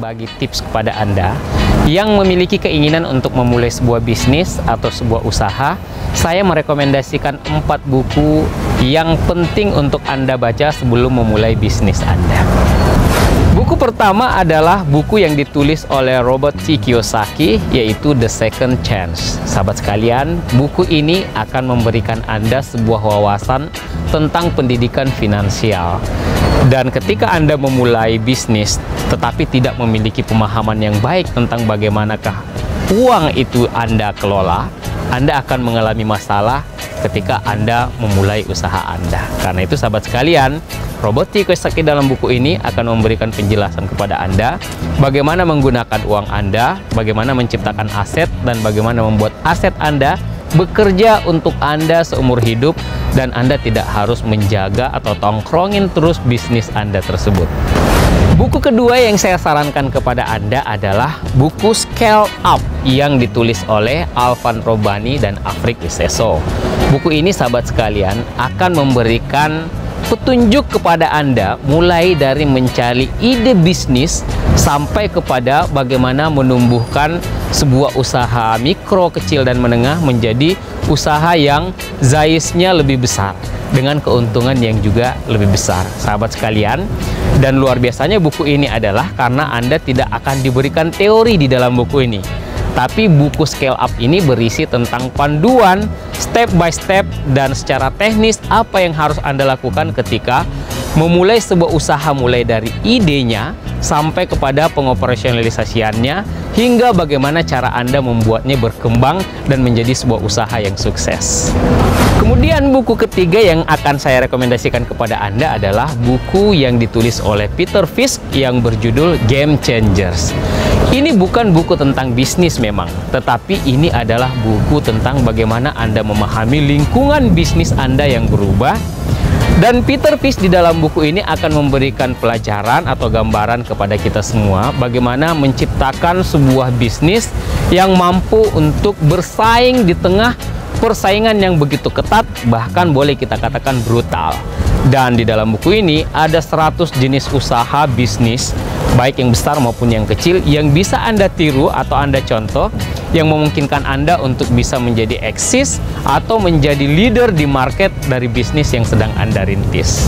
berbagi tips kepada Anda yang memiliki keinginan untuk memulai sebuah bisnis atau sebuah usaha. Saya merekomendasikan 4 buku yang penting untuk Anda baca sebelum memulai bisnis Anda. Buku pertama adalah buku yang ditulis oleh Robert T. Kiyosaki, yaitu The Second Chance. Sahabat sekalian, buku ini akan memberikan Anda sebuah wawasan tentang pendidikan finansial. Dan ketika Anda memulai bisnis, tetapi tidak memiliki pemahaman yang baik tentang bagaimanakah uang itu Anda kelola, Anda akan mengalami masalah ketika Anda memulai usaha Anda. Karena itu sahabat sekalian, Robert T. Kiyosaki dalam buku ini akan memberikan penjelasan kepada Anda bagaimana menggunakan uang Anda, bagaimana menciptakan aset, dan bagaimana membuat aset Anda bekerja untuk Anda seumur hidup, dan Anda tidak harus menjaga atau tongkrongin terus bisnis Anda tersebut. Buku kedua yang saya sarankan kepada Anda adalah buku Scale Up yang ditulis oleh Alvan Robani dan Afrik Wiseso. Buku ini sahabat sekalian akan memberikan petunjuk kepada Anda mulai dari mencari ide bisnis sampai kepada bagaimana menumbuhkan sebuah usaha mikro, kecil, dan menengah menjadi usaha yang size-nya lebih besar dengan keuntungan yang juga lebih besar, sahabat sekalian. Dan luar biasanya buku ini adalah karena Anda tidak akan diberikan teori di dalam buku ini, tapi buku Scale Up ini berisi tentang panduan step by step dan secara teknis apa yang harus Anda lakukan ketika memulai sebuah usaha, mulai dari idenya sampai kepada pengoperasionalisasiannya hingga bagaimana cara Anda membuatnya berkembang dan menjadi sebuah usaha yang sukses. Kemudian buku ketiga yang akan saya rekomendasikan kepada Anda adalah buku yang ditulis oleh Peter Fisk yang berjudul Game Changers. Ini bukan buku tentang bisnis memang, tetapi ini adalah buku tentang bagaimana Anda memahami lingkungan bisnis Anda yang berubah. Dan Peter Fisk di dalam buku ini akan memberikan pelajaran atau gambaran kepada kita semua bagaimana menciptakan sebuah bisnis yang mampu untuk bersaing di tengah persaingan yang begitu ketat, bahkan boleh kita katakan brutal. Dan di dalam buku ini ada 100 jenis usaha bisnis, baik yang besar maupun yang kecil, yang bisa Anda tiru atau Anda contoh, yang memungkinkan Anda untuk bisa menjadi eksis atau menjadi leader di market dari bisnis yang sedang Anda rintis.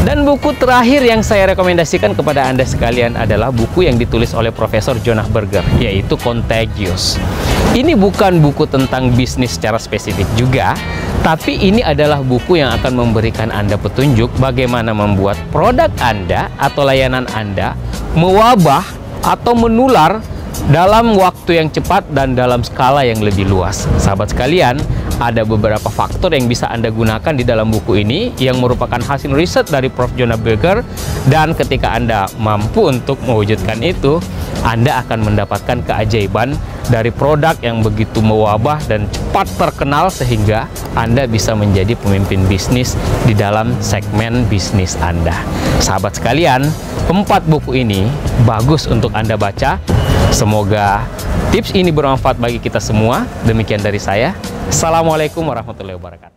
Dan buku terakhir yang saya rekomendasikan kepada Anda sekalian adalah buku yang ditulis oleh Profesor Jonah Berger, yaitu Contagious. Ini bukan buku tentang bisnis secara spesifik juga, tapi ini adalah buku yang akan memberikan Anda petunjuk bagaimana membuat produk Anda atau layanan Anda mewabah atau menular dalam waktu yang cepat dan dalam skala yang lebih luas. Sahabat sekalian, ada beberapa faktor yang bisa Anda gunakan di dalam buku ini yang merupakan hasil riset dari Prof. Jonah Berger, dan ketika Anda mampu untuk mewujudkan itu, Anda akan mendapatkan keajaiban dari produk yang begitu mewabah dan cepat terkenal sehingga Anda bisa menjadi pemimpin bisnis di dalam segmen bisnis Anda. Sahabat sekalian, 4 buku ini bagus untuk Anda baca. Semoga tips ini bermanfaat bagi kita semua. Demikian dari saya. Assalamualaikum warahmatullahi wabarakatuh.